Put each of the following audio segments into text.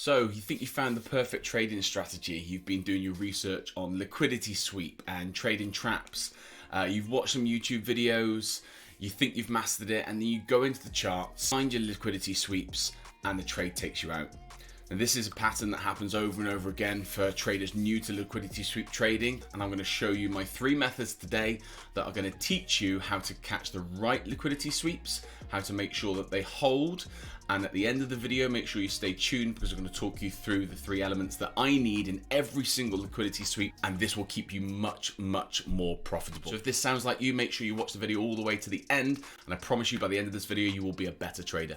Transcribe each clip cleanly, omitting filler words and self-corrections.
So you think you found the perfect trading strategy. You've been doing your research on liquidity sweep and trading traps. You've watched some YouTube videos. You think you've mastered it, and then you go into the charts, find your liquidity sweeps, and the trade takes you out. And this is a pattern that happens over and over again for traders new to liquidity sweep trading. And I'm going to show you my 3 methods today that are going to teach you how to catch the right liquidity sweeps, how to make sure that they hold. And at the end of the video, make sure you stay tuned because I'm going to talk you through the 3 elements that I need in every single liquidity sweep. And this will keep you much, much more profitable. So if this sounds like you, make sure you watch the video all the way to the end. And I promise you by the end of this video, you will be a better trader.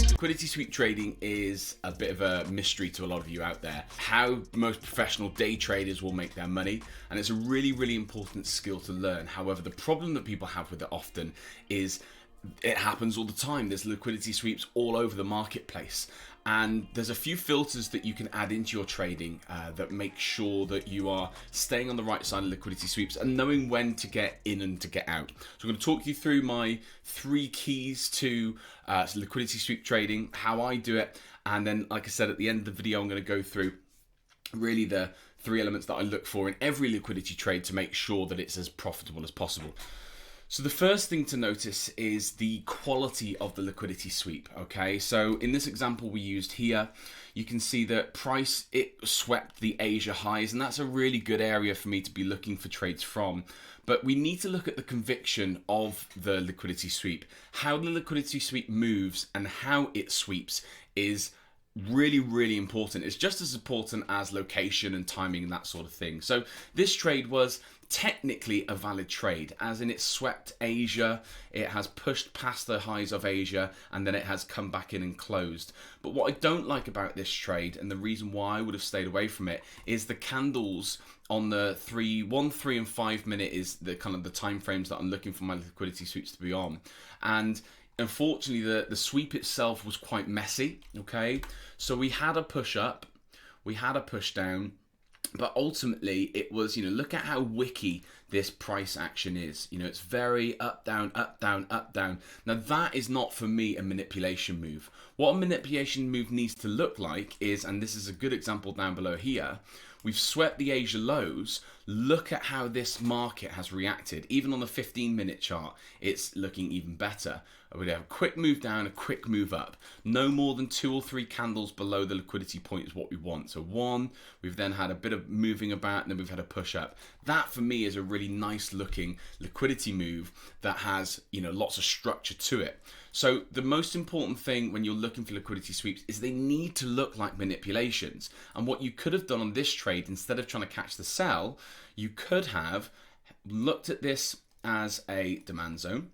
Liquidity sweep trading is a bit of a mystery to a lot of you out there. How most professional day traders will make their money, and it's a really, really important skill to learn. However, the problem that people have with it often is it happens all the time. There's liquidity sweeps all over the marketplace. And there's a few filters that you can add into your trading that make sure that you are staying on the right side of liquidity sweeps and knowing when to get in and to get out. So I'm going to talk you through my 3 keys to liquidity sweep trading, how I do it, and then, like I said, at the end of the video, I'm going to go through really the 3 elements that I look for in every liquidity trade to make sure that it's as profitable as possible. So the first thing to notice is the quality of the liquidity sweep, okay? So in this example we used here, you can see that price, it swept the Asia highs, and that's a really good area for me to be looking for trades from. But we need to look at the conviction of the liquidity sweep. How the liquidity sweep moves and how it sweeps is really, really important. It's just as important as location and timing and that sort of thing. So this trade was technically a valid trade, as in it swept Asia, it has pushed past the highs of Asia, and then it has come back in and closed. But what I don't like about this trade, and the reason why I would have stayed away from it, is the candles on the 1, 3 and 5 minute is the kind of the time frames that I'm looking for my liquidity sweeps to be on. And unfortunately the sweep itself was quite messy, okay? So we had a push up, we had a push down, but ultimately it was, look at how wicky this price action is. It's very up, down, up, down, up, down. Now that is not for me a manipulation move. What a manipulation move needs to look like is, and this is a good example down below here, we've swept the Asia lows. Look at how this market has reacted. Even on the 15-minute chart, it's looking even better. We have a quick move down, a quick move up. No more than 2 or 3 candles below the liquidity point is what we want. So 1, we've then had a bit of moving about, and then we've had a push up. That for me is a really nice looking liquidity move that has, lots of structure to it. So the most important thing when you're looking for liquidity sweeps is they need to look like manipulations. And what you could have done on this trade, instead of trying to catch the sell, you could have looked at this as a demand zone.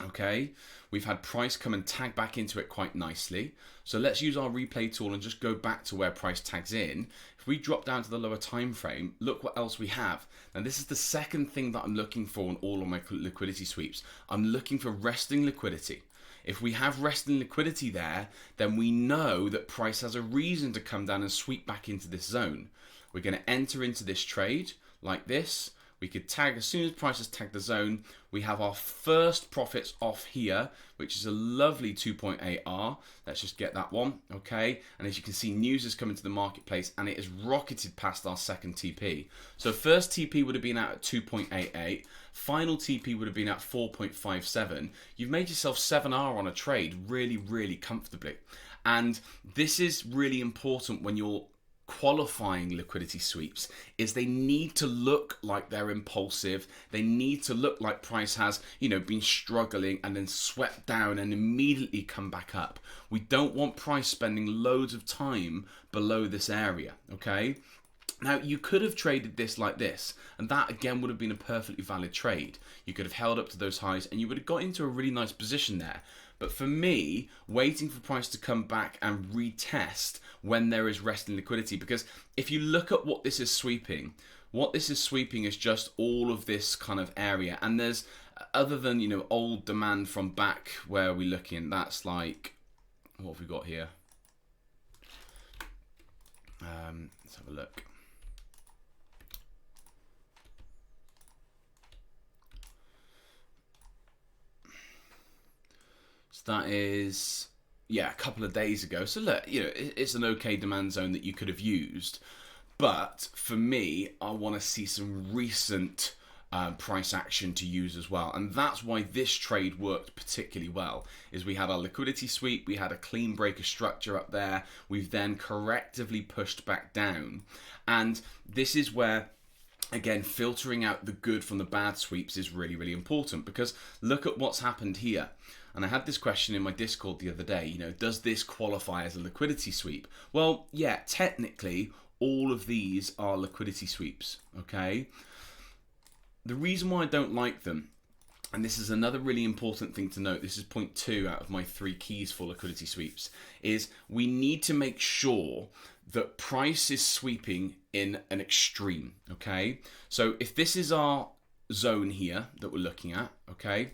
Okay, we've had price come and tag back into it quite nicely. So let's use our replay tool and just go back to where price tags in. If we drop down to the lower time frame, look what else we have. And this is the second thing that I'm looking for in all of my liquidity sweeps. I'm looking for resting liquidity. If we have resting liquidity there, then we know that price has a reason to come down and sweep back into this zone. We're going to enter into this trade like this. We could tag, as soon as price has tagged the zone, we have our first profits off here, which is a lovely 2.8R. Let's just get that one, okay? And as you can see, news has come into the marketplace and it has rocketed past our second TP. So first TP would have been out at 2.88. Final TP would have been at 4.57. You've made yourself 7R on a trade really, really comfortably. And this is really important when you're qualifying liquidity sweeps, is they need to look like they're impulsive. They need to look like price has, been struggling and then swept down and immediately come back up. We don't want price spending loads of time below this area, okay? Now, you could have traded this like this, and that again would have been a perfectly valid trade. You could have held up to those highs and you would have got into a really nice position there. But for me, waiting for price to come back and retest when there is resting liquidity, because if you look at what this is sweeping is just all of this kind of area. And there's, other than, old demand from back where we're looking, that's like, what have we got here? Let's have a look. So that is, yeah, a couple of days ago. So look, you know, it's an okay demand zone that you could have used. But for me, I want to see some recent price action to use as well. And that's why this trade worked particularly well, is we had our liquidity sweep, we had a clean breaker structure up there, we've then correctively pushed back down. And this is where, again, filtering out the good from the bad sweeps is really, really important, because look at what's happened here. And I had this question in my Discord the other day, you know, does this qualify as a liquidity sweep? Well, yeah, technically, all of these are liquidity sweeps, okay? The reason why I don't like them, and this is another really important thing to note, this is point 2 out of my 3 keys for liquidity sweeps, is we need to make sure that price is sweeping in an extreme, okay? So if this is our zone here that we're looking at, okay,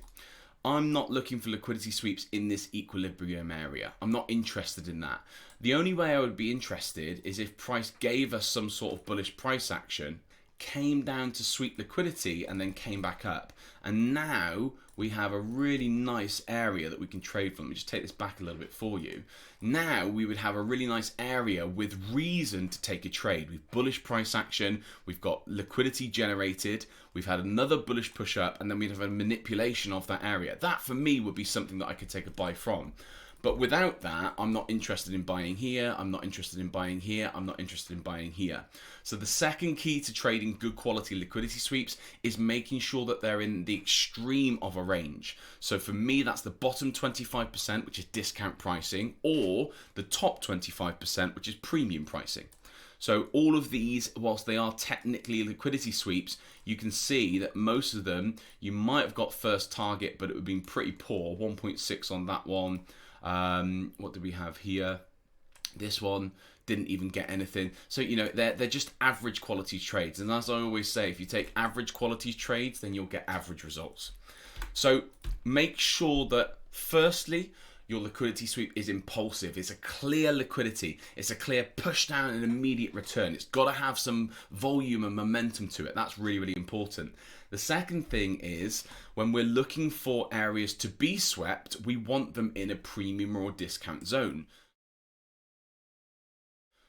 I'm not looking for liquidity sweeps in this equilibrium area. I'm not interested in that. The only way I would be interested is if price gave us some sort of bullish price action, came down to sweep liquidity, and then came back up. And now we have a really nice area that we can trade from. Let me just take this back a little bit for you. Now we would have a really nice area with reason to take a trade. We've bullish price action, we've got liquidity generated, we've had another bullish push up, and then we'd have a manipulation of that area. That for me would be something that I could take a buy from. But without that, I'm not interested in buying here, I'm not interested in buying here, I'm not interested in buying here. So the second key to trading good quality liquidity sweeps is making sure that they're in the extreme of a range. So for me, that's the bottom 25%, which is discount pricing, or the top 25%, which is premium pricing. So all of these, whilst they are technically liquidity sweeps, you can see that most of them, you might have got first target, but it would have been pretty poor. 1.6 on that one. What do we have here? This one didn't even get anything. So, you know, they're just average quality trades. And as I always say, if you take average quality trades, then you'll get average results. So make sure that, firstly, your liquidity sweep is impulsive. It's a clear liquidity. It's a clear push down and immediate return. It's got to have some volume and momentum to it. That's really, really important. The second thing is, when we're looking for areas to be swept, we want them in a premium or discount zone.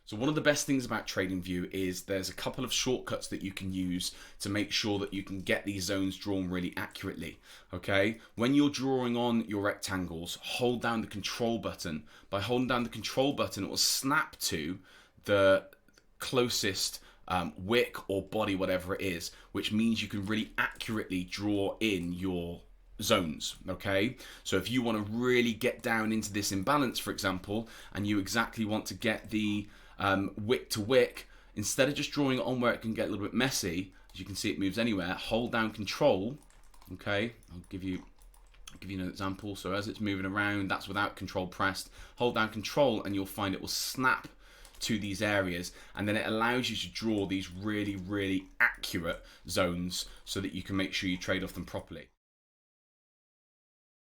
So one of the best things about TradingView is there's a couple of shortcuts that you can use to make sure that you can get these zones drawn really accurately, okay? When you're drawing on your rectangles, hold down the control button. By holding down the control button, it will snap to the closest wick or body, whatever it is, which means you can really accurately draw in your zones, okay? So if you want to really get down into this imbalance, for example, and you exactly want to get the wick to wick, instead of just drawing it on where it can get a little bit messy, as you can see it moves anywhere, hold down control, okay? I'll give you an example. So as it's moving around, that's without control pressed, hold down control and you'll find it will snap to these areas, and then it allows you to draw these really, really accurate zones so that you can make sure you trade off them properly.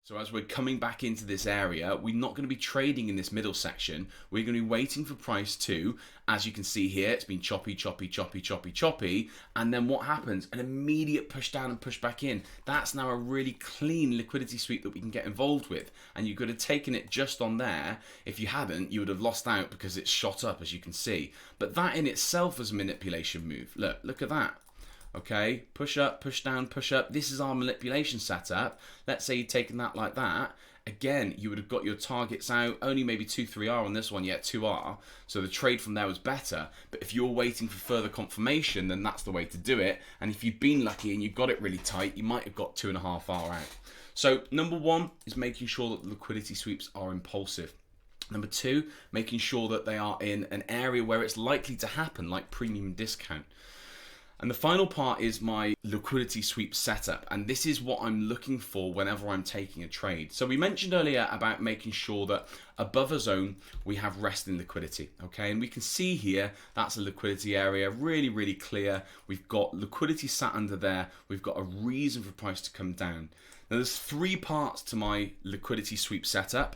So as we're coming back into this area, we're not going to be trading in this middle section. We're going to be waiting for price to, as you can see here, it's been choppy, choppy, choppy, choppy, choppy. And then what happens? An immediate push down and push back in. That's now a really clean liquidity sweep that we can get involved with. And you could have taken it just on there. If you hadn't, you would have lost out because it's shot up, as you can see. But that in itself was a manipulation move. Look at that. Okay, push up, push down, push up. This is our manipulation setup. Let's say you'd taken that like that. Again, you would have got your targets out. Only maybe 2-3R on this one, yet 2R. So the trade from there was better. But if you're waiting for further confirmation, then that's the way to do it. And if you've been lucky and you got it really tight, you might have got 2.5R out. So number one is making sure that the liquidity sweeps are impulsive. Number two, making sure that they are in an area where it's likely to happen, like premium discount. And the final part is my liquidity sweep setup, and this is what I'm looking for whenever I'm taking a trade. So we mentioned earlier about making sure that above a zone we have resting liquidity, okay? And we can see here that's a liquidity area, really, really clear. We've got liquidity sat under there. We've got a reason for price to come down. Now there's three parts to my liquidity sweep setup.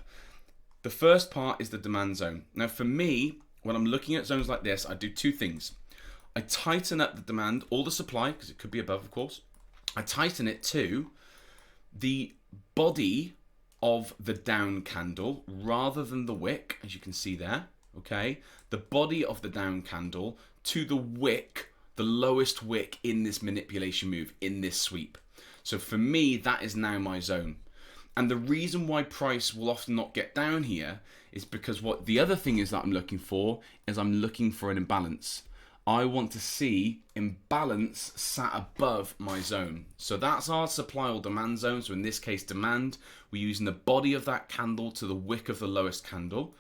The first part is the demand zone. Now for me, when I'm looking at zones like this, I do two things. I tighten up the demand or the supply, because it could be above, of course. I tighten it to the body of the down candle rather than the wick, as you can see there, okay? The body of the down candle to the wick, the lowest wick in this manipulation move, in this sweep. So for me, that is now my zone. And the reason why price will often not get down here is because what the other thing is that I'm looking for is I'm looking for an imbalance. I want to see imbalance sat above my zone. So that's our supply or demand zone. So in this case, demand, we're using the body of that candle to the wick of the lowest candle.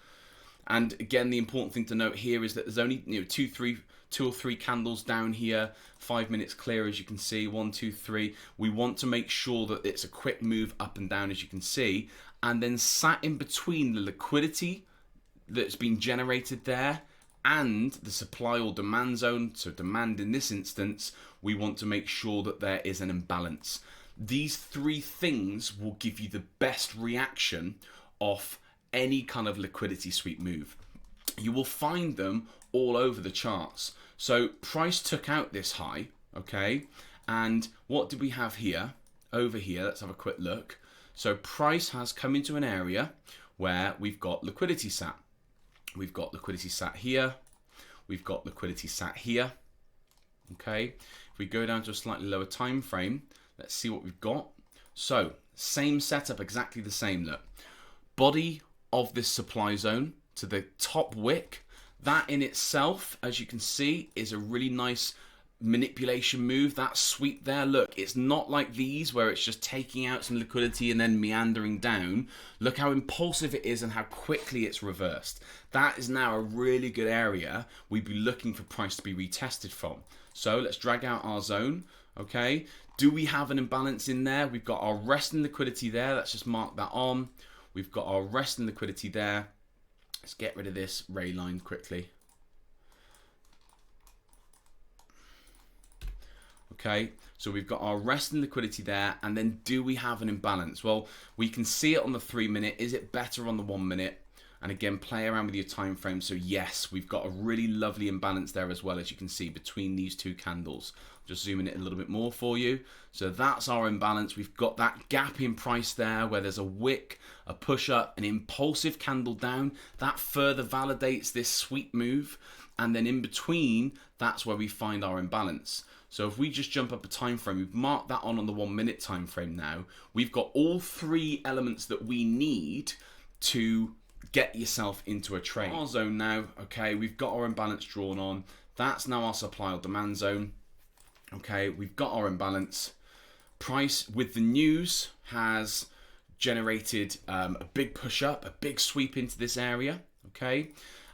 And again, the important thing to note here is that there's only two or three candles down here, 5 minutes clear, as you can see, 1, 2, 3. We want to make sure that it's a quick move up and down, as you can see, and then sat in between the liquidity that's been generated there and the supply or demand zone. So demand in this instance, we want to make sure that there is an imbalance. These three things will give you the best reaction off any kind of liquidity sweep move. You will find them all over the charts. So price took out this high, okay? And what do we have here? Over here, let's have a quick look. So price has come into an area where we've got liquidity sat. We've got liquidity sat here. We've got liquidity sat here. Okay. If we go down to a slightly lower time frame, let's see what we've got. So same setup, exactly the same. Look, body of this supply zone to the top wick. That in itself, as you can see, is a really nice manipulation move. That sweep there, look, it's not like these where it's just taking out some liquidity and then meandering down. Look how impulsive it is and how quickly it's reversed. That is now a really good area we'd be looking for price to be retested from. So let's drag out our zone, okay? Do we have an imbalance in there? We've got our resting liquidity there. Let's just mark that on. We've got our resting liquidity there. Let's get rid of this ray line quickly. Okay, so we've got our resting liquidity there, and then do we have an imbalance? Well, we can see it on the 3 minute. Is it better on the 1 minute? And again, play around with your time frame. So yes, we've got a really lovely imbalance there as well, as you can see, between these two candles. Just zooming it a little bit more for you. So that's our imbalance. We've got that gap in price there where there's a wick, a push up, an impulsive candle down. That further validates this sweep move. And then in between, that's where we find our imbalance. So if we just jump up a time frame, we've marked that on the 1 minute time frame now. We've got all three elements that we need to get yourself into a trade. Our zone now, okay, we've got our imbalance drawn on. That's now our supply or demand zone. Okay, we've got our imbalance. Price with the news has generated a big push up, a big sweep into this area. Okay,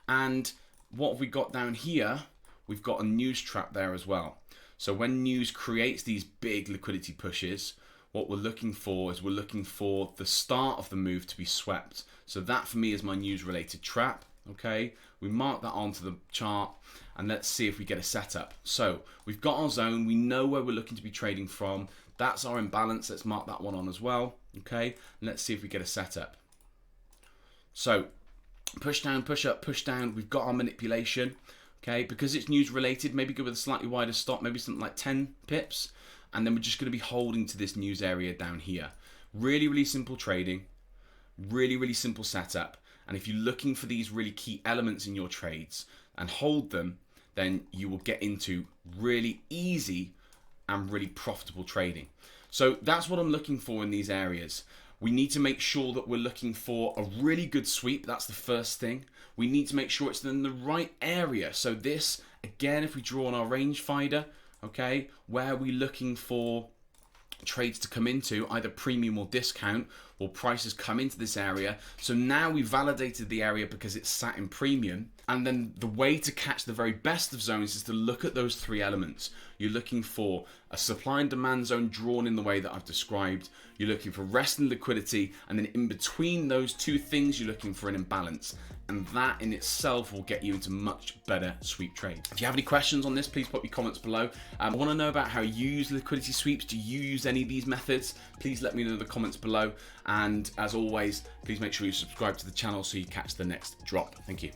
and what have we got down here? We've got a news trap there as well. So when news creates these big liquidity pushes, what we're looking for is we're looking for the start of the move to be swept. So that for me is my news related trap. Okay, we mark that onto the chart and let's see if we get a setup. So we've got our zone, we know where we're looking to be trading from. That's our imbalance. Let's mark that one on as well. Okay, and let's see if we get a setup. So push down, push up, push down. We've got our manipulation. Okay, because it's news related, maybe go with a slightly wider stop, maybe something like 10 pips. And then we're just going to be holding to this news area down here. Really, really simple trading. Really, really simple setup. And if you're looking for these really key elements in your trades and hold them, then you will get into really easy and really profitable trading. So that's what I'm looking for in these areas. We need to make sure that we're looking for a really good sweep. That's the first thing. We need to make sure it's in the right area. So this, again, if we draw on our rangefinder, okay, where are we looking for trades to come into, either premium or discount, or prices come into this area. So now we validated the area because it's sat in premium. And then the way to catch the very best of zones is to look at those three elements. You're looking for a supply and demand zone drawn in the way that I've described. You're looking for rest and liquidity. And then in between those two things, you're looking for an imbalance. And that in itself will get you into much better sweep trades. If you have any questions on this, please put your comments below. I want to know about how you use liquidity sweeps. Do you use any of these methods? Please let me know in the comments below. And as always, please make sure you subscribe to the channel so you catch the next drop. Thank you.